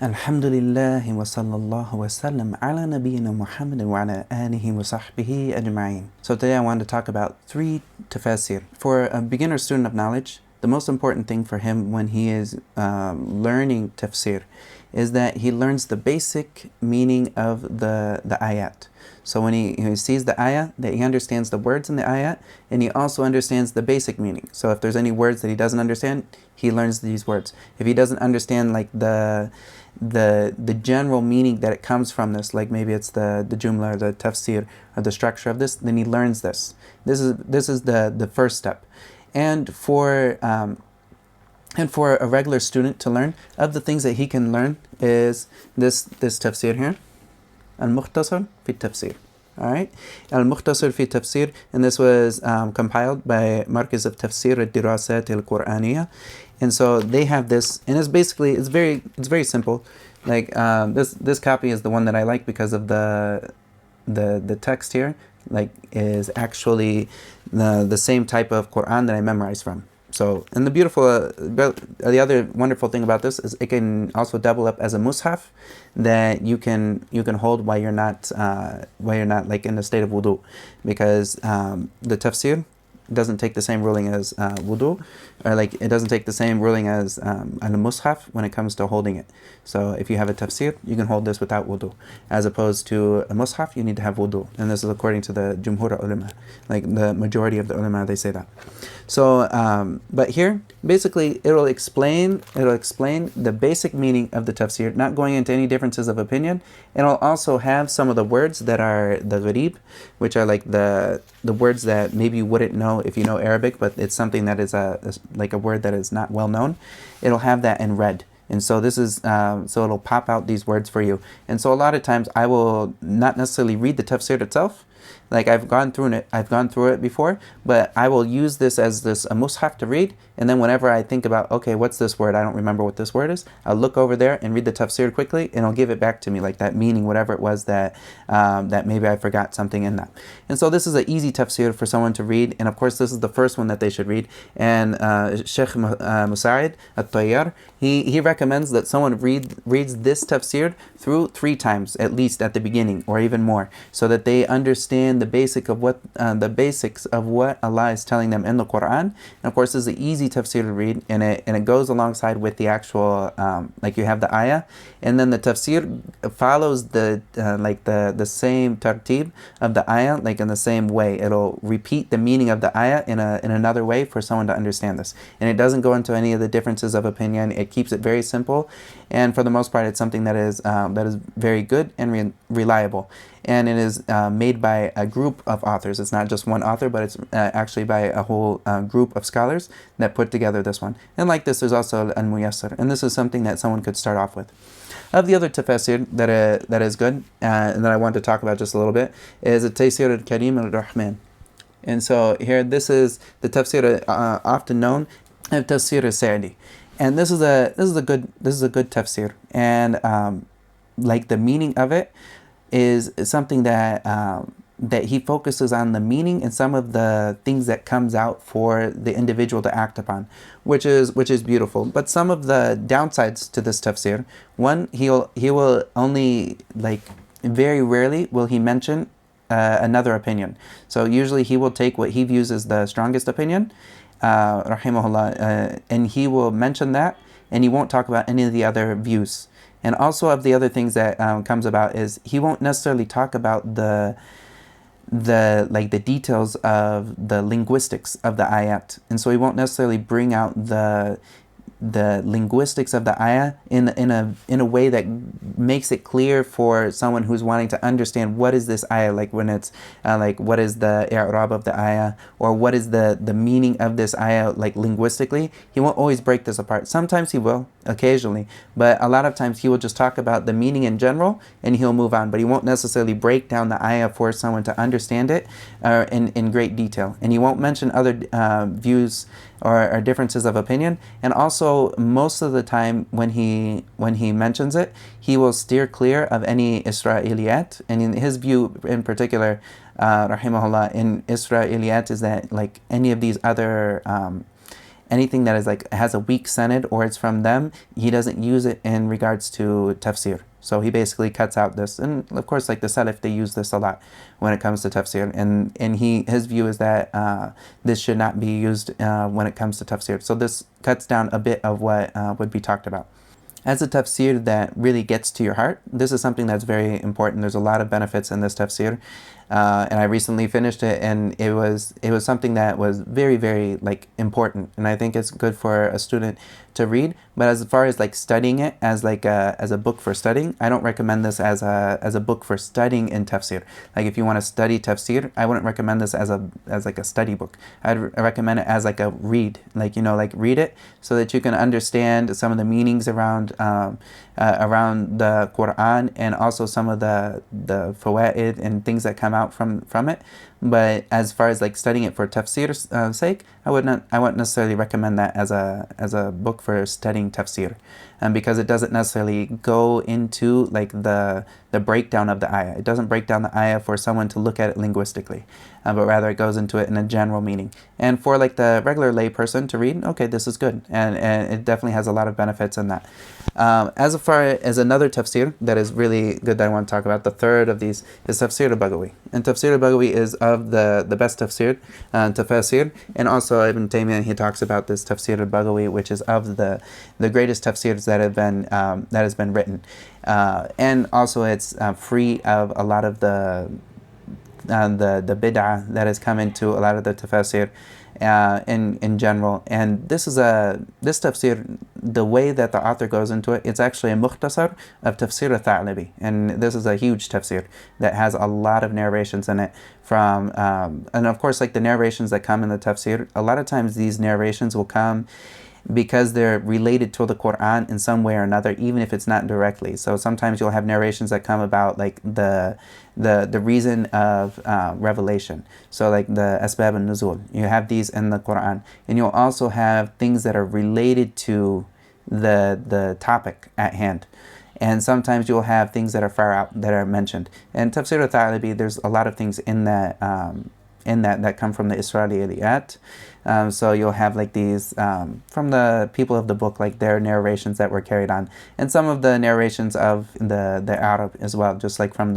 Alhamdulillah wa sallallahu wa sallam ala nabiyyina Muhammad wa ala alihi wa sahbihi ajma'in. So today I want to talk about 3 tafsir. For a beginner student of knowledge, the most important thing for him when he is learning tafsir is that he learns the basic meaning of the ayat. So when he sees the ayah, that he understands the words in the ayat, and he also understands the basic meaning. So if there's any words that he doesn't understand, he learns these words. If he doesn't understand like the general meaning that it comes from this, like maybe it's the jumla or the tafsir or the structure of this, then he learns this. This is the first step. And for a regular student to learn, of the things that he can learn is this tafsir here, Al-Mukhtasar fi Tafsir. Alright, Al-Mukhtasar fi Tafsir, and this was compiled by Markaz of Tafsir al-Dirasat al-Qur'aniyya. And so they have this, and it's very simple. Like this copy is the one that I like because of the text here, like is actually the same type of Quran that I memorized from. So, and the other wonderful thing about this is it can also double up as a mushaf that you can hold while you're not like in the state of wudu, because the tafsir doesn't take the same ruling as wudu, or like it doesn't take the same ruling as al-mushaf when it comes to holding it. So if you have a tafsir, you can hold this without wudu, as opposed to a mushaf, you need to have wudu. And this is according to the jumhur ulama, like the majority of the ulama, they say that. So but here basically it'll explain the basic meaning of the tafsir, not going into any differences of opinion. It'll also have some of the words that are the gharib, which are like the words that maybe you wouldn't know if you know Arabic, but it's something that is like a word that is not well known. It'll have that in red. And so this is, so it'll pop out these words for you. And so a lot of times I will not necessarily read the tafsir itself. Like I've gone through it before, but I will use this as a mushaf to read, and then whenever I think about, okay, what's this word? I don't remember what this word is. I'll look over there and read the tafsir quickly, and it'll give it back to me, like that meaning, whatever it was that maybe I forgot something in that. And so this is an easy tafsir for someone to read, and of course this is the first one that they should read. And Sheikh Musa'id at-Tayyar, he recommends that someone reads this tafsir through 3 times at least at the beginning, or even more, so that they understand the basics of what Allah is telling them in the Quran. And of course, this is an easy tafsir to read, and it goes alongside with the actual like you have the ayah, and then the tafsir follows the same tartib of the ayah, like in the same way. It'll repeat the meaning of the ayah in another way for someone to understand this, and it doesn't go into any of the differences of opinion. It keeps it very simple, and for the most part, it's something that is very good and reliable. And it is made by a group of authors. It's not just one author, but it's actually by a whole group of scholars that put together this one. And like this, there's also Al-Mukhtasar, and this is something that someone could start off with. Of the other tafsir that is good, and that I want to talk about just a little bit, is at-Tafsir al-Karim al-Rahman. And so here, this is the tafsir often known as Tafsir al-Sa'di. And this is a good tafsir, and like the meaning of it is something that he focuses on the meaning and some of the things that comes out for the individual to act upon, which is beautiful. But some of the downsides to this tafsir: one, he will only, like, very rarely will he mention another opinion. So usually he will take what he views as the strongest opinion, rahimahullah, and he will mention that, and he won't talk about any of the other views. And also, of the other things that comes about is he won't necessarily talk about the details of the linguistics of the ayat, and so he won't necessarily bring out the linguistics of the ayah in a way that makes it clear for someone who's wanting to understand what is this ayah, like when it's like what is the i'rab of the ayah, or what is the meaning of this ayah, like linguistically. He won't always break this apart. Sometimes he will, occasionally, but a lot of times he will just talk about the meaning in general and he'll move on, but he won't necessarily break down the ayah for someone to understand it in great detail. And he won't mention other views or differences of opinion. And also, most of the time when he mentions it, he will steer clear of any Isra'iliyyat. And in his view in particular, rahimahullah, in Isra'iliyyat, is that like any of these other anything that is like has a weak sanad or it's from them, he doesn't use it in regards to tafsir. So he basically cuts out this, and of course, like the Salaf, they use this a lot when it comes to tafsir, and his view is that this should not be used when it comes to tafsir. So this cuts down a bit of what would be talked about. As a tafsir that really gets to your heart, this is something that's very important. There's a lot of benefits in this tafsir, and I recently finished it, and it was something that was very, very like important, and I think it's good for a student to read. But as far as like studying it as like as a book for studying, I don't recommend this as a book for studying in tafsir. Like if you want to study tafsir, I wouldn't recommend this as like a study book. I'd recommend it as like a read, like like read it so that you can understand some of the meanings around the Quran, and also some of the fawaid and things that come out from it. But as far as like studying it for tafsir's sake, I wouldn't necessarily recommend that as a book for studying tafsir, because it doesn't necessarily go into like the breakdown of the ayah. It doesn't break down the ayah for someone to look at it linguistically, but rather it goes into it in a general meaning. And for like the regular lay person to read, okay, this is good, and it definitely has a lot of benefits in that. As far as another tafsir that is really good that I want to talk about, the third of these is Tafsir al-Baghawi. And Tafsir al-Baghawi is of the best tafsir, tafasir, and also Ibn Taymiyyah, he talks about this Tafsir al-Baghawi, which is of the greatest tafsirs that has been written, and also it's free of a lot of the bid'ah that has come into a lot of the tafasir in general. And this tafsir, the way that the author goes into it, it's actually a Mukhtasar of Tafsir al-Tha'labi, and this is a huge tafsir that has a lot of narrations in it from and of course, like the narrations that come in the tafsir, a lot of times these narrations will come because they're related to the Quran in some way or another, even if it's not directly. So sometimes you'll have narrations that come about like the reason of revelation. So like the asbab al-nuzul, you have these in the Quran, and you'll also have things that are related to the topic at hand. And sometimes you'll have things that are far out that are mentioned. And Tafsir al-Tha'labi, there's a lot of things in that that come from the Isra'iliyyat. So you'll have like these from the people of the book, like their narrations that were carried on, and some of the narrations of the Arab as well, just like from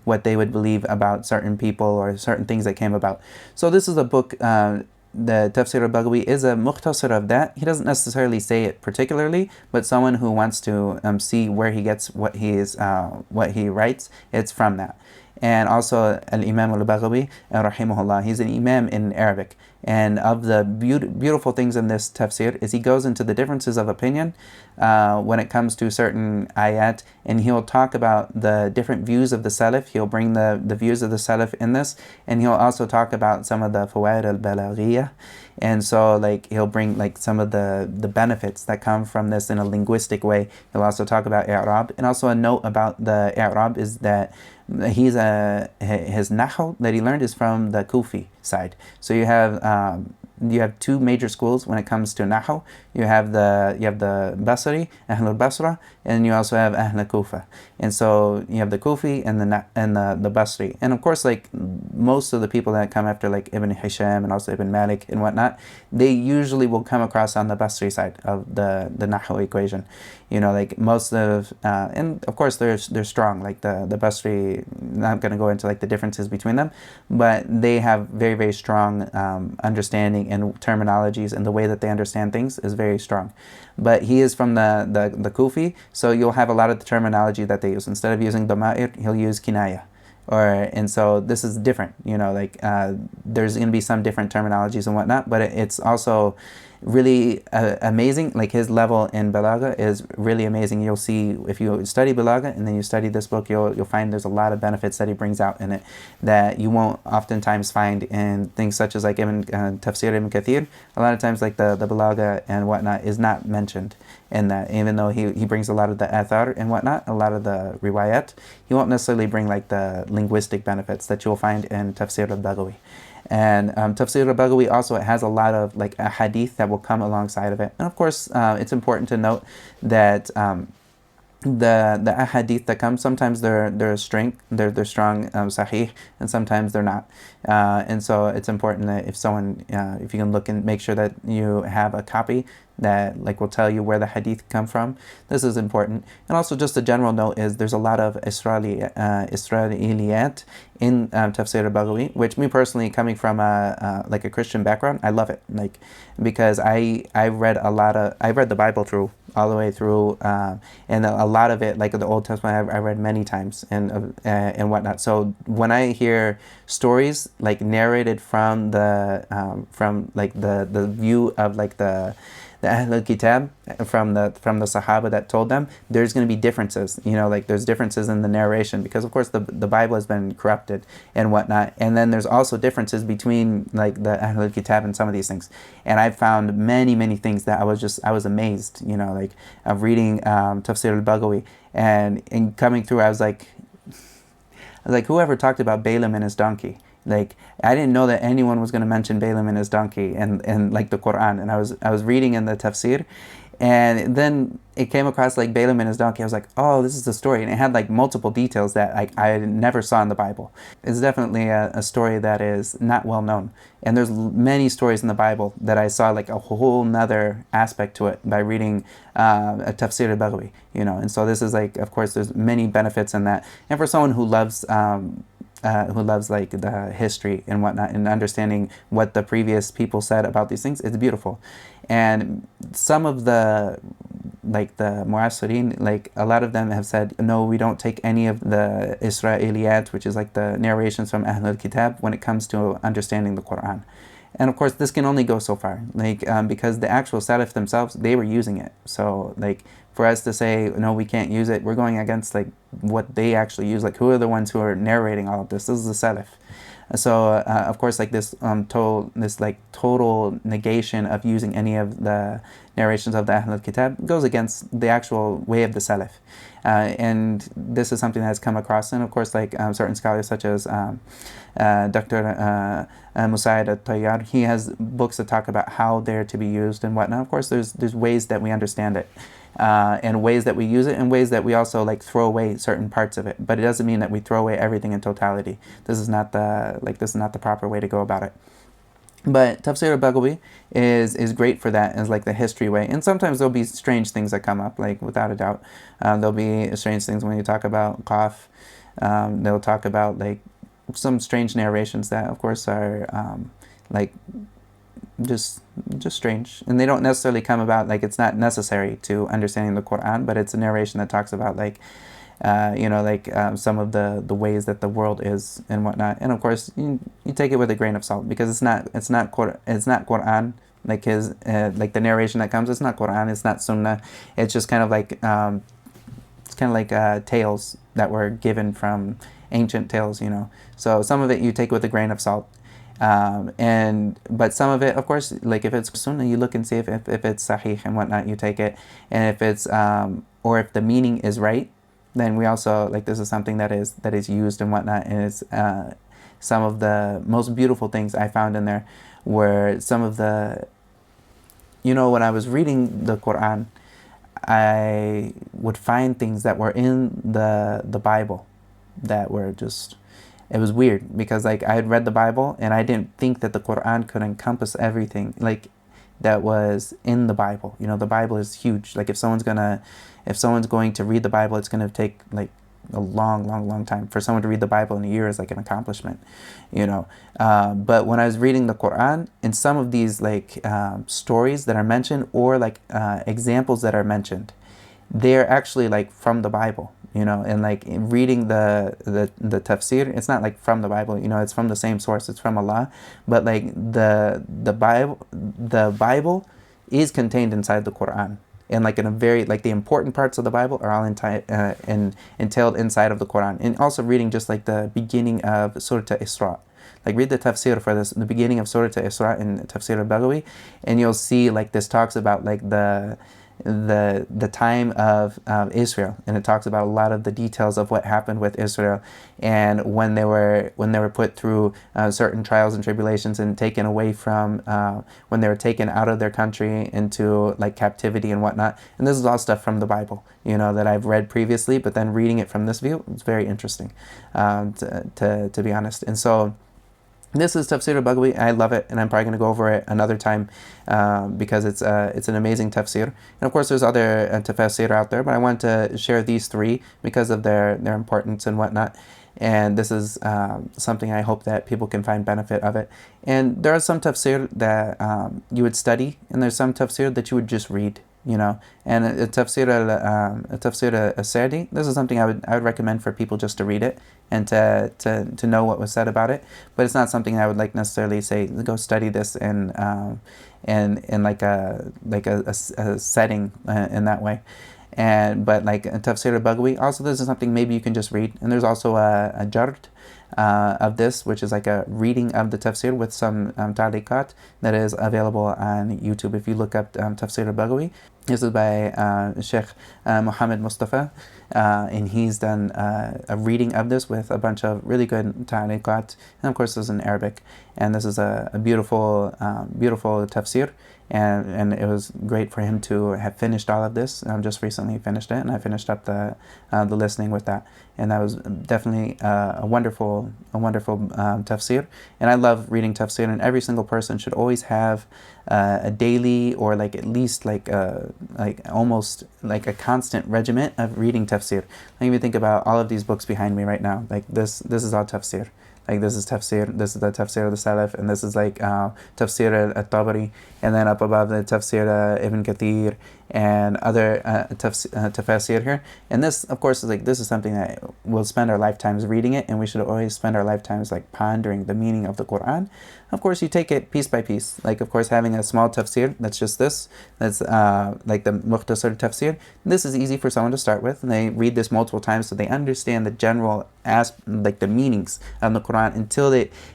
what they would believe about certain people or certain things that came about. So this is a book. The Tafsir al-Baghawi is a Mukhtasar of that. He doesn't necessarily say it particularly, but someone who wants to see where he gets what he writes, it's from that. And also Al-Imam al-Baghawi, rahimahullah, he's an imam in Arabic. And of the beautiful things in this tafsir is he goes into the differences of opinion when it comes to certain ayat, and he'll talk about the different views of the Salaf. He'll bring the views of the Salaf in this, and he'll also talk about some of the fawaid al-balaghiyah. And so like he'll bring like some of the benefits that come from this in a linguistic way. He'll also talk about i'rab, and also a note about the i'rab is that his nahu that he learned is from the Kufi side. So you have two major schools when it comes to nahu. You have the Basri, Ahlul Basra, and you also have Ahl Kufa. And so you have the Kufi and the Basri. And of course, like most of the people that come after, like Ibn Hisham and also Ibn Malik and whatnot, they usually will come across on the Basri side of the nahu equation. Like most of and of course they're strong. Like the Basri, not going to go into like the differences between them, but they have very, very strong understanding and terminologies, and the way that they understand things is very strong. But he is from the Kufi, so you'll have a lot of the terminology that they use. Instead of using dama'ir, he'll use kinaya. And so this is different, there's going to be some different terminologies and whatnot, but it's also really amazing. Like his level in Balagha is really amazing. You'll see if you study Balagha and then you study this book, you'll find there's a lot of benefits that he brings out in it that you won't oftentimes find in things such as like Tafsir Ibn Kathir. A lot of times like the Balagha and whatnot is not mentioned in that, even though he brings a lot of the athar and whatnot, a lot of the riwayat, he won't necessarily bring like the linguistic benefits that you'll find in Tafsir al-Baghawi. And Tafsir al-Baghawi also has a lot of like a hadith that will come alongside of it. And of course, it's important to note that the ahadith that come, sometimes they're strong sahih, and sometimes they're not, and so it's important that if someone if you can look and make sure that you have a copy that like will tell you where the hadith come from. This is important. And also just a general note is there's a lot of Isra'iliyyat in Tafsir al-Baghawi, which me personally, coming from like a Christian background, I love it, like, because I read the Bible through all the way through, and a lot of it, like the Old Testament, I read many times and whatnot. So when I hear stories like narrated from the view of like the Ahl Kitab, from the Sahaba that told them, there's going to be differences, like there's differences in the narration, because of course the Bible has been corrupted and whatnot, and then there's also differences between like the Ahl Kitab and some of these things, and I found many things that I was amazed, like of reading Tafsir al-Baghawi, and coming through, I was like whoever talked about Balaam and his donkey. Like, I didn't know that anyone was going to mention Balaam and his donkey and like the Quran, and I was reading in the Tafsir, and then it came across like Balaam and his donkey. I was like, oh, this is the story, and it had like multiple details that I never saw in the Bible. It's definitely a story that is not well known, and there's many stories in the Bible that I saw like a whole nother aspect to it by reading a Tafsir al-Baghawi, and so this is like, of course, there's many benefits in that, and for someone who loves like the history and whatnot, and understanding what the previous people said about these things, it's beautiful. And some of the Mu'asirin, like a lot of them have said, no, we don't take any of the Isra'iliyyat, which is like the narrations from Ahl al-Kitab, when it comes to understanding the Quran. And of course, this can only go so far, like because the actual Salaf themselves, they were using it. So like for us to say, no, we can't use it, we're going against like what they actually use. Like, who are the ones who are narrating all of this? This is the Salaf. So of course, like this total negation of using any of the narrations of the Ahl al-Kitab goes against the actual way of the Salaf. And this is something that has come across, and of course, like certain scholars such as Dr. Musaid al-Tayyar, he has books that talk about how they're to be used and whatnot. Of course, there's ways that we understand it, and ways that we use it, and ways that we also like throw away certain parts of it. But it doesn't mean that we throw away everything in totality. This is not the proper way to go about it. But Tafsir al-Baghawi is great for that, as like the history way. And sometimes there'll be strange things that come up, like without a doubt. There'll be strange things when you talk about Qaf. They'll talk about like some strange narrations that of course are like just strange. And they don't necessarily come about, like it's not necessary to understanding the Quran, but it's a narration that talks about like some of the ways that the world is and whatnot. And of course, you take it with a grain of salt, because it's not Quran. Like like the narration that comes, it's not Quran, it's not Sunnah. It's just kind of like tales that were given from ancient tales. So some of it you take with a grain of salt. But some of it, of course, like if it's Sunnah, you look and see if it's Sahih and whatnot, you take it. And if it's or if the meaning is right, then we also, like, this is something that is used and whatnot. And it's some of the most beautiful things I found in there were some of the, when I was reading the Quran, I would find things that were in the Bible that were just, it was weird, because like I had read the Bible and I didn't think that the Quran could encompass everything like that was in the Bible. The Bible is huge. Like if someone's going to read the Bible, it's going to take like a long time. For someone to read the Bible in a year is like an accomplishment, but when I was reading the Quran, in some of these like stories that are mentioned, or like examples that are mentioned, they're actually like from the Bible, and like reading the Tafsir, it's not like from the Bible, it's from the same source, it's from Allah, but like the Bible is contained inside the Quran, and like in a very, like the important parts of the Bible are all entailed inside of the Quran. And also reading just like the beginning of Surah Isra, like read the Tafsir for this, the beginning of Surah Isra in Tafsir al-Baghawi, and you'll see like this talks about like the the time of Israel, and it talks about a lot of the details of what happened with Israel, and when they were put through certain trials and tribulations and taken away from when they were taken out of their country into like captivity and whatnot. And this is all stuff from the Bible, that I've read previously, but then reading it from this view, it's very interesting, to be honest. And so this is Tafsir al-Baghawi. I love it, and I'm probably going to go over it another time because it's an amazing tafsir. And of course, there's other tafsir out there, but I want to share these three because of their importance and whatnot. And this is something I hope that people can find benefit of it. And there are some tafsir that you would study, and there's some tafsir that you would just read. And a Tafsir al-Sa'di, this is something I would recommend for people just to read it and to know what was said about it. But it's not something I would like necessarily say go study this in like a setting in that way. But like Tafsir al-Baghawi, also this is something maybe you can just read. And there's also a Jard of this, which is like a reading of the tafsir with some ta'liqat that is available on YouTube. If you look up Tafsir al-Baghawi, this is by Sheikh Muhammad Mustafa, and he's done a reading of this with a bunch of really good ta'liqat, and of course this is in Arabic. And this is a beautiful tafsir. And it was great for him to have finished all of this. Just recently finished it, and I finished up the listening with that, and that was definitely a wonderful tafsir. And I love reading tafsir, and every single person should always have a daily or like at least like almost like a constant regiment of reading tafsir. Like if you think about all of these books behind me right now, like this is all tafsir. Like this is Tafsir, this is the Tafsir of the Salaf, and this is like Tafsir al-Tabari, and then up above the Tafsir Ibn Kathir, and other tafsir here. And this, of course, is like this is something that we'll spend our lifetimes reading it, and we should always spend our lifetimes like pondering the meaning of the Quran. Of course, you take it piece by piece. Like, of course, having a small tafsir, that's just this. That's like the Mukhtasar Tafsir. This is easy for someone to start with, and they read this multiple times so they understand the general like the meanings of the Quran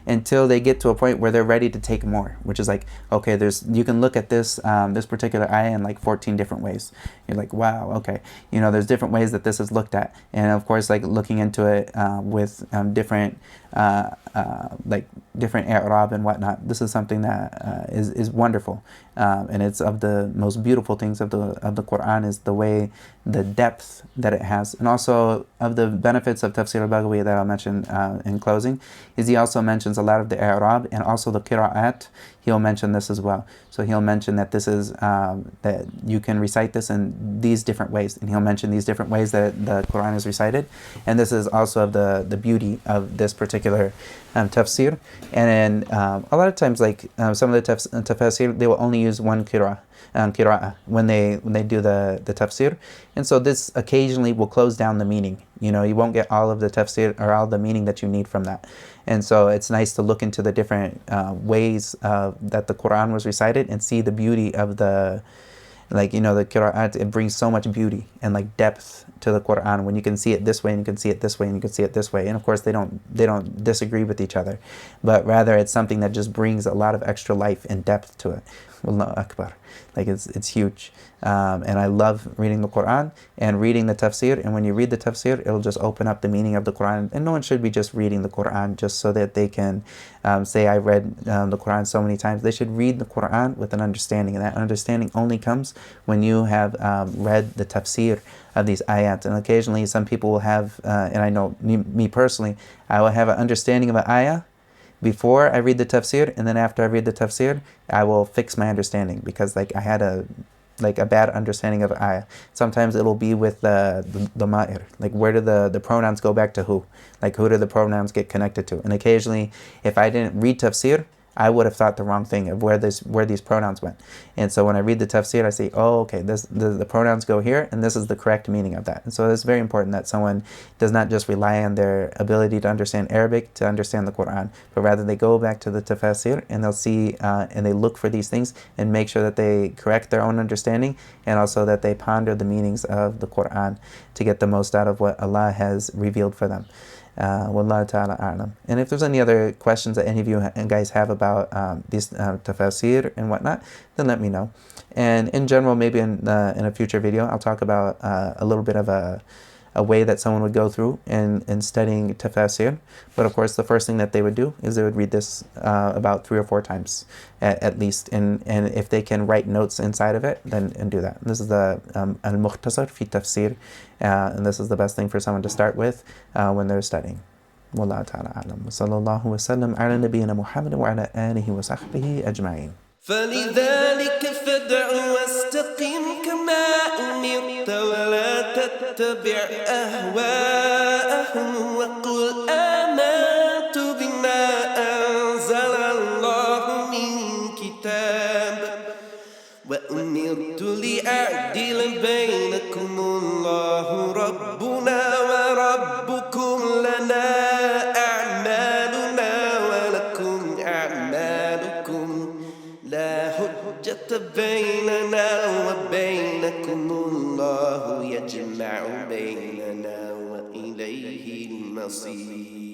until they get to a point where they're ready to take more, which is like, okay, you can look at this particular ayah in like 14 different ways. You're like, wow, okay, there's different ways that this is looked at, and of course, like looking into it with different different i'rab and whatnot. This is something that is wonderful, and it's of the most beautiful things of the Quran is the depth that it has. And also of the benefits of Tafsir al-Baghawi that I'll mention in closing is he also mentions a lot of the i'rab and also the qira'at. He'll mention this as well. So he'll mention that this is that you can recite this in these different ways, and he'll mention these different ways that the Quran is recited. And this is also of the beauty of this particular tafsir. And then a lot of times, like some of the tafsir, they will only use one qira'ah when they do the tafsir. And so this occasionally will close down the meaning. You won't get all of the tafsir or all the meaning that you need from that. And so it's nice to look into the different ways that the Quran was recited and see the beauty of the qira'at. It brings so much beauty and like depth to the Quran when you can see it this way and you can see it this way and you can see it this way. And of course they don't disagree with each other, but rather it's something that just brings a lot of extra life and depth to it. Allahu Akbar. Like it's huge. And I love reading the Quran and reading the tafsir. And when you read the tafsir, it'll just open up the meaning of the Quran. And no one should be just reading the Quran just so that they can say, I read the Quran so many times. They should read the Quran with an understanding. And that understanding only comes when you have read the tafsir of these ayat. And occasionally some people will have, and I know me personally, I will have an understanding of an ayah before I read the tafsir, and then after I read the tafsir, I will fix my understanding because like I had a bad understanding of ayah. Sometimes it'll be with the ma'ir, like where do the pronouns go back to who? Like who do the pronouns get connected to? And occasionally, if I didn't read tafsir, I would have thought the wrong thing of where these pronouns went. And so when I read the tafsir, I say, oh, okay, the pronouns go here, and this is the correct meaning of that. And so it's very important that someone does not just rely on their ability to understand Arabic to understand the Quran, but rather they go back to the tafsir and they'll see and they look for these things and make sure that they correct their own understanding, and also that they ponder the meanings of the Quran to get the most out of what Allah has revealed for them. Wallahu ta'ala a'lam. And if there's any other questions that any of you guys have about these tafsir and whatnot, then let me know. And in general, maybe in a future video, I'll talk about a little bit of a way that someone would go through in studying tafsir. But of course, the first thing that they would do is they would read this about 3 or 4 times at least. And if they can write notes inside of it, then do that. This is the Al-Mukhtasar fi Tafsir. And this is the best thing for someone to start with when they're studying. Wallahu ta'ala a'lam. Wa sallallahu wa sallam ala nabiyyina Muhammad wa ala alihi wa sahbihi ajma'in. فلذلك فادع واستقم كما أمرت ولا تتبع أهواءهم وقل آمنت بما أنزل الله من كتاب وأمرت لأعدل بينكم الله ربنا وربكم لنا أعمالنا ولكم أعمالكم لا حجة بيننا وبينكم الله يجمع بيننا وإليه المصير